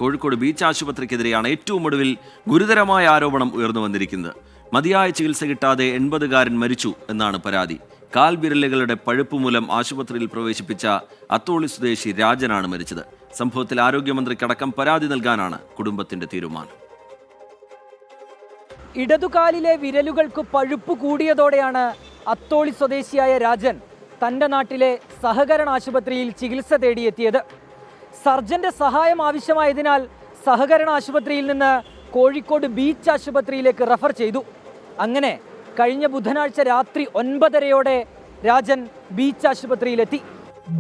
Kozhikode beach ആശുപത്രിക്കെതിരെയാണ് ഏറ്റവും ഒടുവിൽ ഗുരുതരമായ ആരോപണം ഉയർന്നു വന്നിരിക്കുന്നത്. മതിയായ ചികിത്സ കിട്ടാതെ 80-കാരൻ മരിച്ചു എന്നാണ് പരാതി. കാൽവിരലുകളുടെ പഴുപ്പ് മൂലം ആശുപത്രിയിൽ പ്രവേശിപ്പിച്ച അത്തോളി സ്വദേശി രാജനാണ് മരിച്ചത്. സംഭവത്തിൽ ആരോഗ്യമന്ത്രിക്കടക്കം പരാതി നൽകാനാണ് കുടുംബത്തിന്റെ തീരുമാനം. ഇടതുകാലിലെ വിരലുകൾക്ക് പഴുപ്പ് കൂടിയതോടെയാണ് അത്തോളി സ്വദേശിയായ രാജൻ തൻ്റെ നാട്ടിലെ സഹകരണ ആശുപത്രിയിൽ ചികിത്സ തേടിയെത്തിയത്. സർജന്റെ സഹായം ആവശ്യമായതിനാൽ സഹകരണ ആശുപത്രിയിൽ നിന്ന് കോഴിക്കോട് ബീച്ച് ആശുപത്രിയിലേക്ക് റഫർ ചെയ്തു. അങ്ങനെ കഴിഞ്ഞ ബുധനാഴ്ച രാത്രി 9:30-ഓടെ രാജൻ ബീച്ച് ആശുപത്രിയിലെത്തി.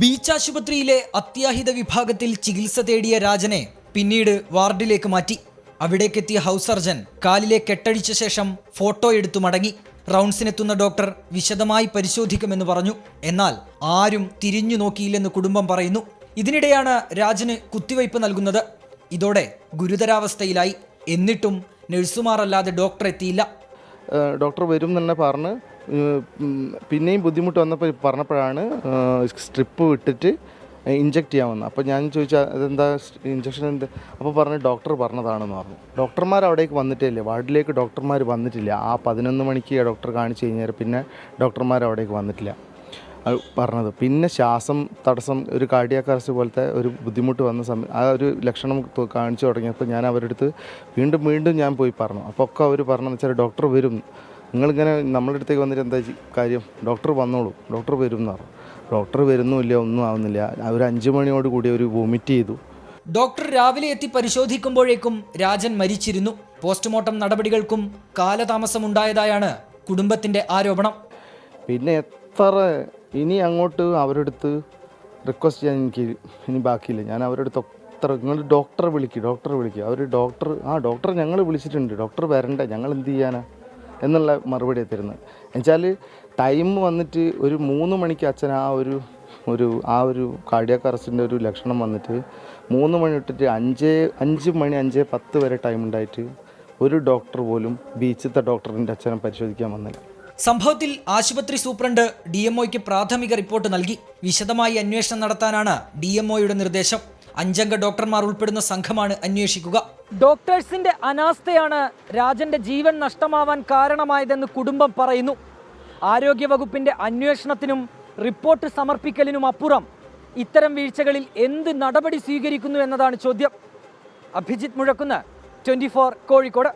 ബീച്ച് ആശുപത്രിയിലെ അത്യാഹിത വിഭാഗത്തിൽ ചികിത്സ തേടിയ രാജനെ പിന്നീട് വാർഡിലേക്ക് മാറ്റി. അവിടേക്കെത്തിയ ഹൗസ് സർജൻ കാലിലെ കെട്ടഴിച്ച ശേഷം ഫോട്ടോ എടുത്തു മടങ്ങി. റൗണ്ട്സിനെത്തുന്ന ഡോക്ടർ വിശദമായി പരിശോധിക്കുമെന്ന് പറഞ്ഞു. എന്നാൽ ആരും തിരിഞ്ഞു നോക്കിയില്ലെന്ന് കുടുംബം പറയുന്നു. ഇതിനിടെയാണ് രാജന് കുത്തിവയ്പ് നൽകുന്നത്. ഇതോടെ ഗുരുതരാവസ്ഥയിലായി. എന്നിട്ടും നഴ്സുമാരല്ലാതെ ഡോക്ടർ എത്തിയില്ല. ഡോക്ടർ വരും തന്നെ പറഞ്ഞ് പിന്നെയും ബുദ്ധിമുട്ട് വന്നപ്പോൾ പറഞ്ഞപ്പോഴാണ് സ്ട്രിപ്പ് വിട്ടിട്ട് ഇഞ്ചെക്ട് ചെയ്യാൻ വന്നത്. അപ്പോൾ ഞാൻ ചോദിച്ചാൽ അതെന്താ ഇഞ്ചക്ഷൻ എന്ത്? അപ്പോൾ പറഞ്ഞ് ഡോക്ടർ പറഞ്ഞതാണെന്ന് പറഞ്ഞു. ഡോക്ടർമാർ അവിടേക്ക് വന്നിട്ടില്ല, വാർഡിലേക്ക് ഡോക്ടർമാർ വന്നിട്ടില്ല. ആ 11 മണിക്ക് ഡോക്ടർ കാണിച്ചു കഴിഞ്ഞാൽ പിന്നെ ഡോക്ടർമാർ അവിടേക്ക് വന്നിട്ടില്ല പറഞ്ഞത്. പിന്നെ ശ്വാസം തടസ്സം, ഒരു കാർഡിയാക് അറസ്റ്റ് പോലത്തെ ഒരു ബുദ്ധിമുട്ട് വന്ന സമയം ആ ഒരു ലക്ഷണം കാണിച്ചു തുടങ്ങിയപ്പോൾ ഞാൻ അവരുടെ അടുത്ത് വീണ്ടും ഞാൻ പോയി പറഞ്ഞു. അപ്പോൾ ഒക്കെ അവർ പറഞ്ഞതെന്ന് വെച്ചാൽ ഡോക്ടർ വരും, നിങ്ങളിങ്ങനെ നമ്മളുടെ അടുത്തേക്ക് വന്നിട്ട് എന്താ കാര്യം, ഡോക്ടർ വന്നോളൂ, ഡോക്ടർ വരും എന്ന് പറഞ്ഞു. ഡോക്ടർ വരുന്നുമില്ല, ഒന്നും ആവുന്നില്ല. അവർ 5 മണിയോട് കൂടി ഒരു വോമിറ്റ് ചെയ്തു. ഡോക്ടർ രാവിലെ എത്തി പരിശോധിക്കുമ്പോഴേക്കും രാജൻ മരിച്ചിരുന്നു. പോസ്റ്റ്മോർട്ടം നടപടികൾക്കും കാലതാമസം ഉണ്ടായതായാണ് കുടുംബത്തിന്റെ ആരോപണം. പിന്നെ എത്ര ഇനി അങ്ങോട്ട് അവരുടെ അടുത്ത് റിക്വസ്റ്റ് ചെയ്യാൻ എനിക്ക് ഇനി ബാക്കിയില്ല. ഞാൻ അവരുടെ അടുത്ത് എത്ര നിങ്ങൾ ഡോക്ടറെ വിളിക്കുക. അവർ ഡോക്ടർ ഞങ്ങൾ വിളിച്ചിട്ടുണ്ട്, ഡോക്ടർ വരണ്ടേ, ഞങ്ങൾ എന്ത് ചെയ്യാനാ എന്നുള്ള മറുപടി തരുന്നത്. എന്നുവെച്ചാൽ ടൈം വന്നിട്ട് ഒരു 3 മണിക്ക് അച്ഛൻ ആ ഒരു കാർഡിയാക് അറസ്റ്റിൻ്റെ ഒരു ലക്ഷണം വന്നിട്ട് 3 മണി ഇട്ടിട്ട് 5 മണി 5:10 വരെ ടൈം ഉണ്ടായിട്ട് ഒരു ഡോക്ടർ പോലും ബീച്ചിലത്തെ ഡോക്ടറിൻ്റെ അച്ഛനെ പരിശോധിക്കാൻ വന്നില്ല. സംഭവത്തിൽ ആശുപത്രി സൂപ്രണ്ട് DMOയ്ക്ക് പ്രാഥമിക റിപ്പോർട്ട് നൽകി. വിശദമായി അന്വേഷണം നടത്താനാണ് DMOയുടെ നിർദ്ദേശം. 5 അംഗ ഡോക്ടർമാർ ഉൾപ്പെടുന്ന സംഘമാണ് അന്വേഷിക്കുക. ഡോക്ടേഴ്സിന്റെ അനാസ്ഥയാണ് രാജന്റെ ജീവൻ നഷ്ടമാവാൻ കാരണമായതെന്ന് കുടുംബം പറയുന്നു. ആരോഗ്യവകുപ്പിന്റെ അന്വേഷണത്തിനും റിപ്പോർട്ട് സമർപ്പിക്കലിനും അപ്പുറം ഇത്തരം വീഴ്ചകളിൽ എന്ത് നടപടി സ്വീകരിക്കുന്നു എന്നതാണ് ചോദ്യം. അഭിജിത്ത് മുഴക്കുന്ന്, 24 കോഴിക്കോട്.